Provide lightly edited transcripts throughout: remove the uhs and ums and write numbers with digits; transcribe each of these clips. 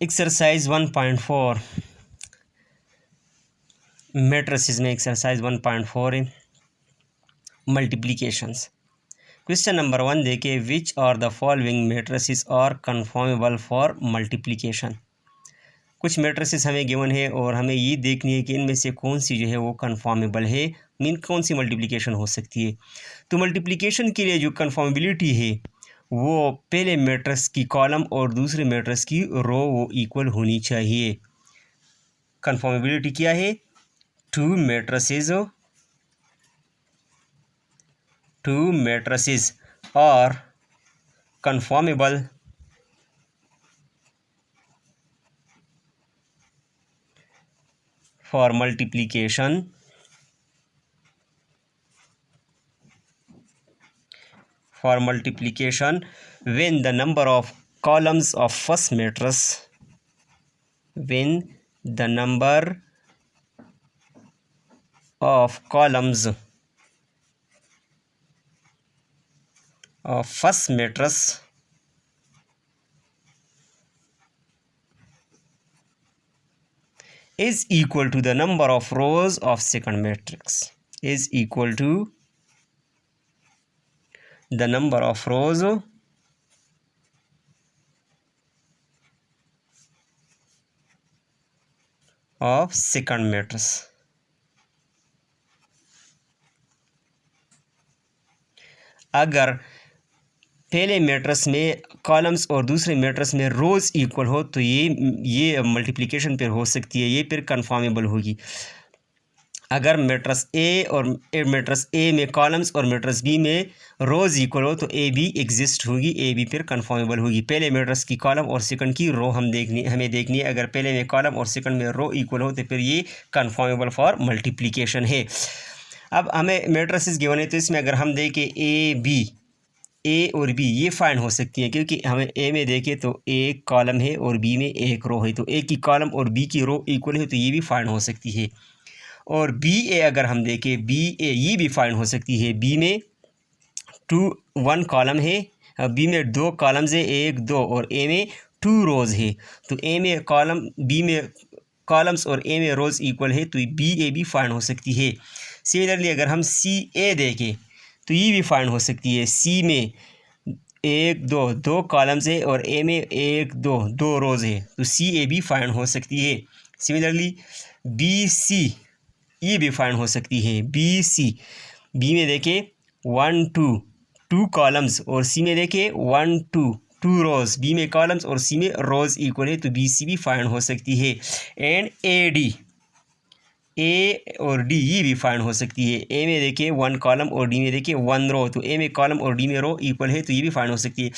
Exercise 1.4 matrices में exercise 1.4 है multiplications. Question number 1 देखिए, which are the following matrices are conformable for multiplication. कुछ matrices हमें given है और हमें ये देखनी है कि इनमें से कौन सी जो है वो कन्फर्मेबल है, मीन कौन सी मल्टीप्लिकेशन हो सकती है। तो मल्टीप्लिकेशन के लिए जो कन्फर्मेबिलिटी है वो पहले मैट्रिक्स की कॉलम और दूसरे मैट्रिक्स की रो वो इक्वल होनी चाहिए। कन्फर्मेबिलिटी क्या है? Two matrices are conformable for multiplication when the number of columns of first matrix of first matrix is equal to the number of rows of second matrix is equal to the number of rows of second matrix। अगर पहले matrix में columns और दूसरे matrix में rows equal हो तो ये multiplication फिर हो सकती है, ये फिर कन्फर्मेबल होगी। अगर मैट्रिक्स ए में कॉलम्स और मैट्रिक्स बी में रोज़ इक्वल हो तो ए बी एग्जिस्ट होगी, ए बी फिर कन्फर्मेबल होगी। पहले मैट्रिक्स की कॉलम और सेकंड की रो हमें देखनी है। अगर पहले में कॉलम और सेकंड में रो इक्वल हो तो फिर ये कन्फर्मेबल फॉर मल्टीप्लिकेशन है। अब हमें मैट्रिसेस गिवन है तो इसमें अगर हम देखें ए और बी ये फाइंड हो सकती है, क्योंकि हमें ए में देखें तो एक कॉलम है और बी में एक रो है, तो ए की कॉलम और बी की रो इक्वल है तो ये भी फाइंड हो सकती है। और बी ए अगर हम देखें बी ए ये भी फाइंड हो सकती है। बी में वन कॉलम है, बी में दो कॉलम्स है, एक दो, और ए में टू रोज़ है। तो ए में कॉलम बी में कॉलम्स और ए में रोज़ इक्वल है तो बी ए भी फाइंड हो सकती है। सिमिलरली अगर हम सी ए देखें तो ये भी फाइंड हो सकती है। सी में एक दो कॉलम्स है और ए में एक दो रोज़ है तो सी ए भी फाइंड हो सकती है। सिमिलरली बी सी ये भी फाइंड हो सकती है। बी सी बी में देखें टू कॉलम्स और सी में देखें टू रोज़। बी में कॉलम्स और सी में रोज़ इक्वल है तो बी सी भी फाइंड हो सकती है। एंड ए और डी ये भी फाइंड हो सकती है। ए में देखिए वन कॉलम और डी में देखिए वन रो, तो ए में कॉलम और डी में रो इक्वल है तो ये भी फाइंड हो सकती है।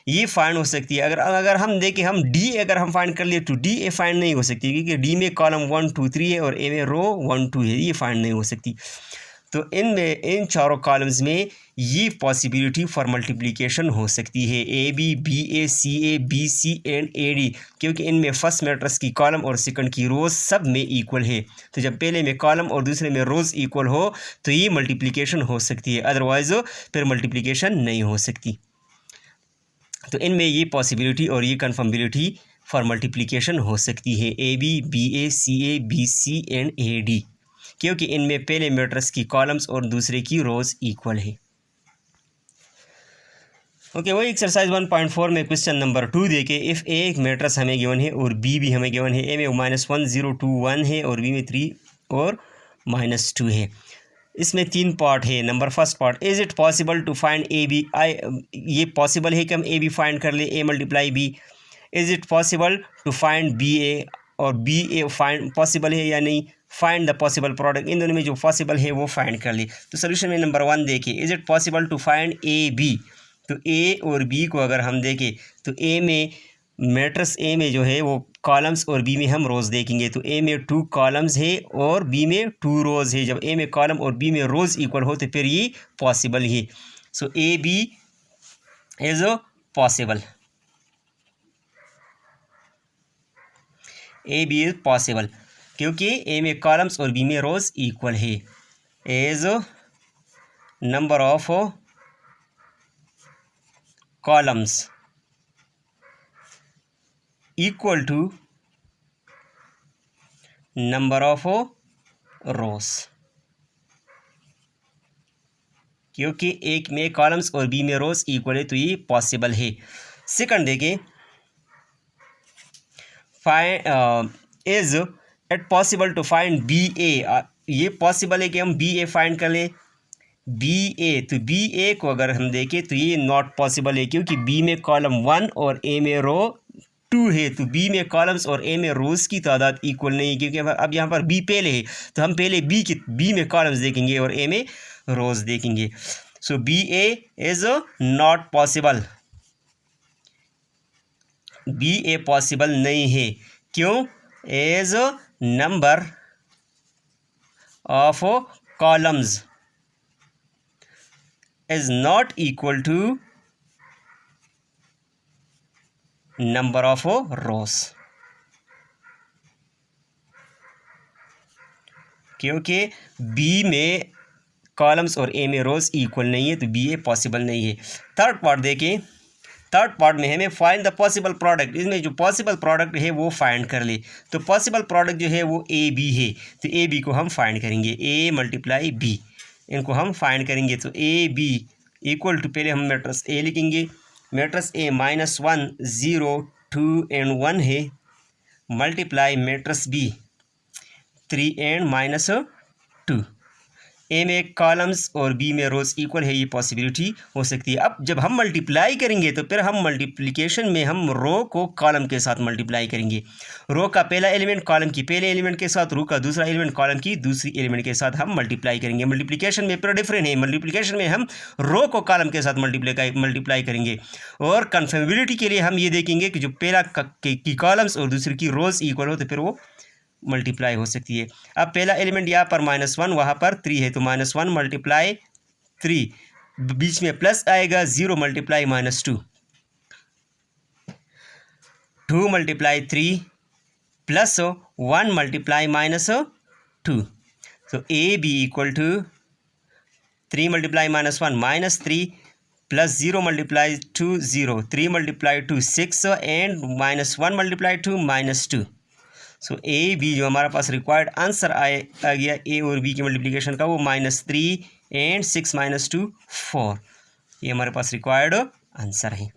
ये फाइंड हो सकती है। अगर हम देखें हम डी अगर हम फाइंड कर लिए तो डी ए फाइंड नहीं हो सकती, क्योंकि डी में कॉलम 1 2 3 है और ए में रो 1 2 है, ये फाइंड नहीं हो सकती। तो इन चारों कॉलम्स में ये पॉसिबिलिटी फॉर मल्टीप्लिकेशन हो सकती है, A B A B C and A D, क्योंकि इनमें फर्स्ट मैट्रिक्स की कॉलम और सेकंड की रोज़ सब में इक्वल है। तो जब पहले में कॉलम और दूसरे में रोज़ इक्वल हो तो ये मल्टीप्लिकेशन हो सकती है, अदरवाइज फिर मल्टीप्लिकेशन नहीं हो सकती। तो इनमें ये पॉसिबिलिटी और ये कन्फर्मेबिलिटी फॉर मल्टीप्लिकेशन हो सकती है, A B C and A D, क्योंकि इनमें पहले मैट्रिक्स की कॉलम्स और दूसरे की रोज़ इक्वल है। ओके, वही एक्सरसाइज 1.4 में क्वेश्चन नंबर 2 देखे, इफ़ ए एक मैट्रिक्स हमें गिवन है और बी भी हमें गिवन है। ए में -1 0 2 1 है और बी में 3 और -2 है। इसमें 3 पार्ट है। Number first part, is it possible to find A B. ये पॉसिबल है कि हम ए बी फाइंड कर ले, A multiply B. Is it possible to find B A, और बी ए फाइंड पॉसिबल है या नहीं। फाइंड द पॉसिबल प्रोडक्ट, इन दोनों में जो पॉसिबल है वो फाइंड कर ले। तो सोल्यूशन में नंबर 1 देखिए, is it possible to find A B. तो ए और बी को अगर हम देखें तो ए में मैट्रिक्स ए में जो है वो कॉलम्स और बी में हम रोज़ देखेंगे। तो ए में 2 कॉलम्स है और बी में 2 रोज़ है। जब ए में कॉलम और बी में रोज़ इक्वल हो तो फिर ये पॉसिबल है। So A B is possible, A B is possible, क्योंकि ए में कॉलम्स और बी में रोज़ इक्वल है। As number of columns equal to number of rows, क्योंकि एक में कॉलम्स और बी में रोज इक्वल है तो ये पॉसिबल है। सेकंड देखें, find is it possible to find B A, ये पॉसिबल है कि हम बी ए फाइंड कर लें। बी ए, तो बी ए को अगर हम देखें तो ये नॉट पॉसिबल है, क्योंकि बी में कॉलम 1 और ए में रो 2 है, तो बी में कॉलम्स और ए में रोज की तादाद इक्वल नहीं है, क्योंकि अब यहाँ पर बी पहले है तो हम पहले बी में कॉलम्स देखेंगे और ए में रोज देखेंगे। So B A is not possible, B A possible नहीं है, क्यों? As number of columns is not equal to number of rows, क्योंकि B में कॉलम्स और A में रोज इक्वल नहीं है तो बी ए पॉसिबल नहीं है। थर्ड पार्ट देखें, थर्ड पार्ट में हमें फाइंड द पॉसिबल प्रोडक्ट, इसमें जो पॉसिबल प्रोडक्ट है वो फाइंड कर ले। तो पॉसिबल प्रोडक्ट जो है वो ए बी है, तो ए बी को हम फाइंड करेंगे, ए मल्टीप्लाई बी, इनको हम फाइंड करेंगे। तो ए बी इक्वल टू, पहले हम मैट्रिक्स ए लिखेंगे, मैट्रिक्स ए -1 0 2 एंड 1 है, मल्टीप्लाई मैट्रिक्स बी 3 एंड -2। ए में कॉलम्स और बी में रोज इक्वल है, ये पॉसिबिलिटी हो सकती है। अब जब हम मल्टीप्लाई करेंगे तो फिर हम मल्टीप्लिकेशन में हम रो को कॉलम के साथ मल्टीप्लाई करेंगे, रो का पहला एलिमेंट कॉलम की पहले एलिमेंट के साथ, रो का दूसरा एलिमेंट कॉलम की दूसरी एलिमेंट के साथ हम मल्टीप्लाई करेंगे। मल्टीप्लिकेशन में फिर डिफरेंट है, मल्टीप्लिकेशन में हम रो को कॉलम के साथ मल्टीप्लाई करेंगे, और कन्फर्मेबिलिटी के लिए हम ये देखेंगे कि जो पहला की कॉलम्स और दूसरी की रोज इक्वल हो तो फिर वो मल्टीप्लाई हो सकती है। अब पहला एलिमेंट यहाँ पर -1, वहाँ पर 3 है, तो -1 मल्टीप्लाई 3, बीच में प्लस आएगा, 0 मल्टीप्लाई -2, 2 मल्टीप्लाई 3 प्लस 1 मल्टीप्लाई -2। तो A B equal to 3 multiply -1 -3 plus 0 multiply 2 0, 3 multiply 2 6 and -1 multiply 2 -2। So A B जो हमारा पास रिक्वायर्ड आंसर आ गया ए और बी की मल्टीप्लिकेशन का, वो -3 एंड 6 -2 4, ये हमारे पास रिक्वायर्ड आंसर है।